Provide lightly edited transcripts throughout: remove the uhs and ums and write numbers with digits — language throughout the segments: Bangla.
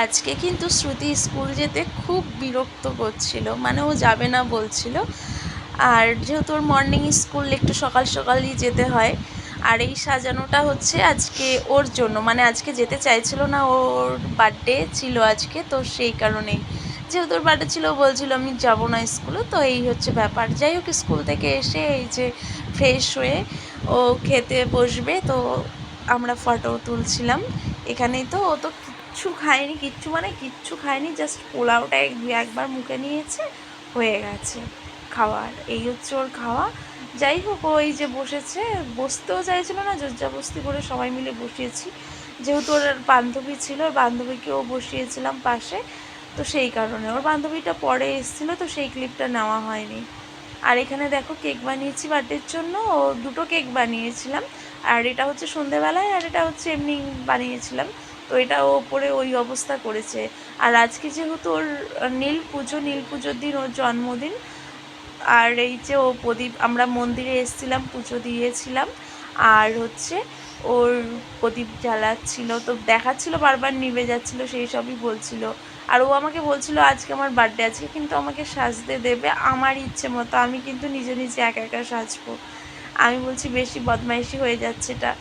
আজকে কিন্তু শ্রুতি স্কুল যেতে খুব বিরক্ত করছিল, মানে ও যাবে না বলছিল। আর যেহেতু ওর মর্নিং স্কুল একটু সকাল সকালই যেতে হয়, আর এই সাজানোটা হচ্ছে আজকে ওর জন্য, মানে আজকে যেতে চাইছিল না, ওর বার্থডে ছিল আজকে, তো সেই কারণেই যেহেতু ওর বার্থডে ছিল বলছিল আমি যাব না স্কুলে, তো এই হচ্ছে ব্যাপার। যাই হোক, স্কুল থেকে এসে এই যে ফ্রেশ হয়ে ও খেতে বসবে, তো আমরা ফটো তুলছিলাম এখানেই। তো ও তো কিচ্ছু খায়নি, কিচ্ছু খায়নি, জাস্ট পোলাওটা একবার মুখে নিয়েছে, হয়ে গেছে খাওয়ার, এই হচ্ছে ওর খাওয়া। যাই হোক, ওই যে বসেছে, বসতেও চাইছিল না, জোরজবস্তি করে সবাই মিলে বসিয়েছি, যেহেতু ওর বান্ধবী ছিল, ওর বান্ধবীকেও বসিয়েছিলাম পাশে, তো সেই কারণে। ওর বান্ধবীটা পরে এসেছিলো, তো সেই ক্লিপটা নেওয়া হয়নি। আর এখানে দেখো কেক বানিয়েছি বার্থডের জন্য, ও দুটো কেক বানিয়েছিলাম, আর এটা হচ্ছে সন্ধেবেলায়, আর এটা হচ্ছে এমনি বানিয়েছিলাম। তো এটা ও ওপরে ওই অবস্থা করেছে। আর আজকে যেহেতু ওর নীল পুজোর দিন ওর জন্মদিন, আর এই যে ও প্রদীপ, আমরা মন্দিরে এসেছিলাম, পুজো দিয়েছিলাম, আর হচ্ছে ওর প্রদীপ জ্বালাচ্ছিল, তো দেখাচ্ছিল বারবার নিভে যাচ্ছিল, সেই সবই বলছিল। আর ও আমাকে বলছিল আজকে আমার বার্থডে, আজকে কিন্তু আমাকে সাজতে দেবে আমার ইচ্ছে মতো, আমি কিন্তু নিজে নিজে একা একা সাজবো। আমি বলছি বেশি বদমাইশি হয়ে যাচ্ছে এটা,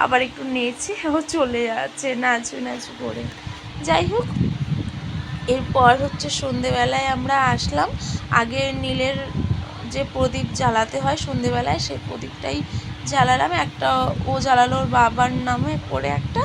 আবার একটু নেচে ও চলে যাচ্ছে নাচু নাচু করে। যাই হোক, এরপর হচ্ছে সন্ধেবেলায় আমরা আসলাম, আগে নীলের যে প্রদীপ জ্বালাতে হয় সন্ধেবেলায়, সেই প্রদীপটাই জ্বালালাম, একটা ও জ্বালালো ওর বাবার নামে করে একটা,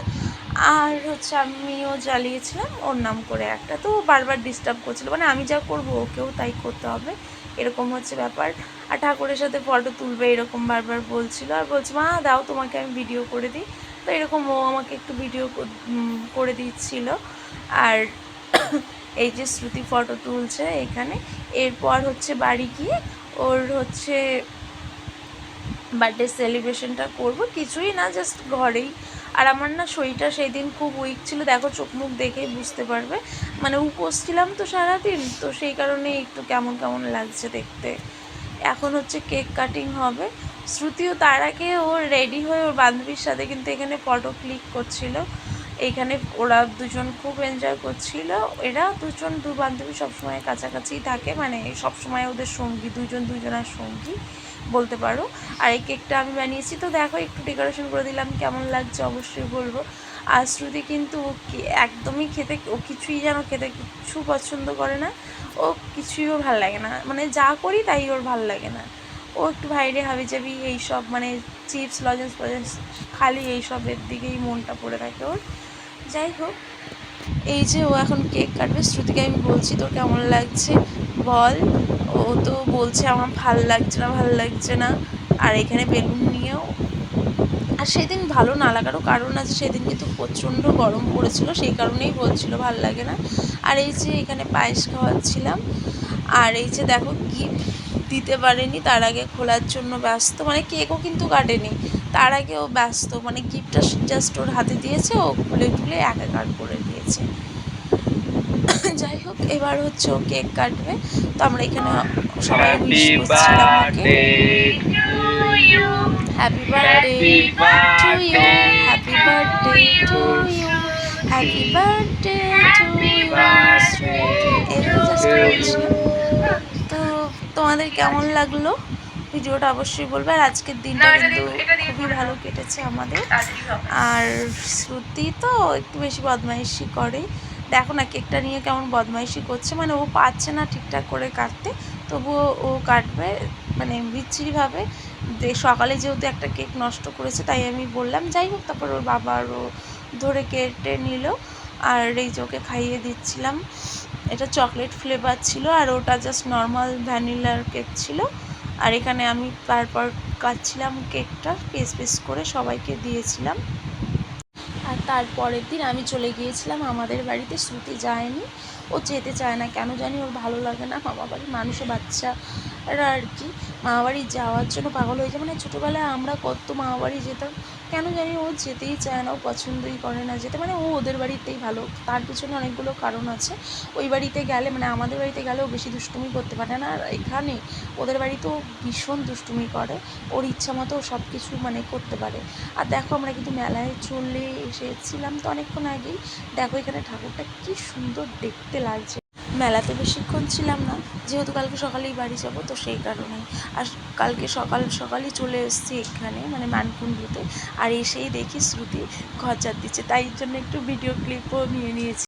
আর হচ্ছে আমিও জ্বালিয়েছিলাম ওর নাম করে একটা। তো বারবার ডিস্টার্ব করছিল, মানে আমি যা করবো ওকেও তাই করতে হবে, এরকম হচ্ছে ব্যাপার। আর ঠাকুরের সাথে ফটো তুলবে এরকম বারবার বলছিল, আর বলছি মা দাও তোমাকে আমি ভিডিও করে দিই, তো এরকম ও আমাকে একটু ভিডিও করে দিচ্ছিল। আর এই যে শ্রুতি ফটো তুলছে এখানে। এরপর হচ্ছে বাড়ি গিয়ে ওর হচ্ছে বার্থডে সেলিব্রেশনটা করব, কিছুই না, জাস্ট ঘরেই। আর আমার না শরীরটা সেই দিন খুব উইক ছিল, দেখো চোখ মুখ দেখেই বুঝতে পারবে, মানে উপোস ছিলাম তো সারাদিন, তো সেই কারণে একটু কেমন কেমন লাগছে দেখতে। এখন হচ্ছে কেক কাটিং হবে। শ্রুতিও তার আগে ওর রেডি হয়ে ওর বান্ধবীর সাথে কিন্তু এখানে ফটো ক্লিক করছিল, এইখানে ওরা দুজন খুব এনজয় করছিল। এরা দু বান্ধবী সবসময় কাছাকাছিই থাকে, মানে সবসময় ওদের সঙ্গী, দুজনার সঙ্গী বলতে পারো। আর এই কেকটা আমি বানিয়েছি, তো দেখো একটু ডেকোরেশন করে দিলাম, কেমন লাগছে অবশ্যই বলবো। আর শ্রুতি কিন্তু একদমই ও কিছুই যেন খেতে কিচ্ছু পছন্দ করে না, ও কিছুই ওর ভালো লাগে না, মানে যা করি তাই ওর ভালো লাগে না। ও একটু বাইরে হাবিজাবি এইসব, মানে চিপস লজেন্স ফজেন্স, খালি এইসবের দিকেই মনটা পড়ে থাকে ওর। যাই হোক, এই যে ও এখন কেক কাটবে, শ্রুতিকে আমি বলছি তোর কেমন লাগছে বল, ও তো বলছে আমার ভাল লাগছে না। আর এখানে বেলুন নিয়েও, আর সেদিন ভালো না লাগারও কারণ আছে, সেদিন কিন্তু প্রচণ্ড গরম পড়েছিল, সেই কারণেই বলছিল ভাল লাগে না। আর এই যে এখানে পায়েস খাওয়াচ্ছিলাম, আর এই যে দেখো গিফট দিতে পারেনি, তার আগে খোলার জন্য ব্যস্ত, মানে কেকও কিন্তু কাটেনি, তার আগে ও ব্যস্ত, মানে গিফটটা জাস্ট ওর হাতে দিয়েছে, ও খুলে টুলে একাকার করে দিয়েছে। যাই হোক, এবার হচ্ছে ও কেক কাটবে, তো আমরা এখানে সবাই উইশ করছিলাম okay, happy birthday to you, happy birthday to you, happy birthday to you, এভাবে জাস্ট বলছিলাম। তো তোমাদের কেমন লাগলো ভিডিওটা অবশ্যই বলবে। আর আজকের দিনটা কিন্তু খুবই ভালো কেটেছে আমাদের। আর শ্রুতি তো একটু বেশি বদমাইশি করে, দেখো না কেকটা নিয়ে কেমন বদমাইশি করছে, মানে ও পাচ্ছে না ঠিকঠাক করে কাটতে, তবুও ও কাটবে, মানে বিচ্ছিরিভাবে। সকালে যেহেতু একটা কেক নষ্ট করেছে তাই আমি বললাম, যাই হোক, তারপর ওর বাবা আরও ধরে কেটে নিল, আর এই যে ওকে খাইয়ে দিচ্ছিলাম। এটা চকলেট ফ্লেভার ছিল, আর ওটা জাস্ট নর্মাল ভ্যানিলার কেক ছিল। আর এখানে আমি তারপর কাটছিলাম কেকটা, পিস পিস করে সবাইকে দিয়েছিলাম। আর তারপরের দিন আমি চলে গিয়েছিলাম আমাদের বাড়িতে, শ্রুতি যায়নি, ও যেতে চায় না কেন জানি, ওর ভালো লাগে না, মামাবাড়ির মানুষের বাচ্চারা আর কি মামাবাড়ি যাওয়ার জন্য পাগল হয়ে যায়, মানে ছোটোবেলায় আমরা কত মামাবাড়ি যেতাম, কেন জানি ও যেতেই চায় না, ও পছন্দই করে না যেতে, মানে ও ওদের বাড়িতেই ভালো। তার পিছনে অনেকগুলো কারণ আছে। ওই বাড়িতে গেলে, মানে আমাদের বাড়িতে গেলে ও বেশি দুষ্টুমি করতে পারে না, আর এখানে ওদের বাড়িতেও ভীষণ দুষ্টুমি করে। ওর ইচ্ছা মতো ও সব কিছু মানে করতে পারে। আর দেখো আমরা কিন্তু মেলায় চলে এসেছিলাম তো অনেকক্ষণ আগেই। দেখো এখানে ঠাকুরটা কি সুন্দর দেখতে লাগছে। মেলাতে বেশিক্ষণ ছিলাম না, যেহেতু কালকে সকালেই বাড়ি যাব, তো সেই কারণেই। আর কালকে সকাল সকালই চলে এসেছি এখানে, মানে মানকুণ্ডুতে। আর এসেই দেখি শ্রুতি ঘর ঝাড় দিচ্ছে, তাই জন্য একটু ভিডিও ক্লিপও নিয়ে নিয়েছি।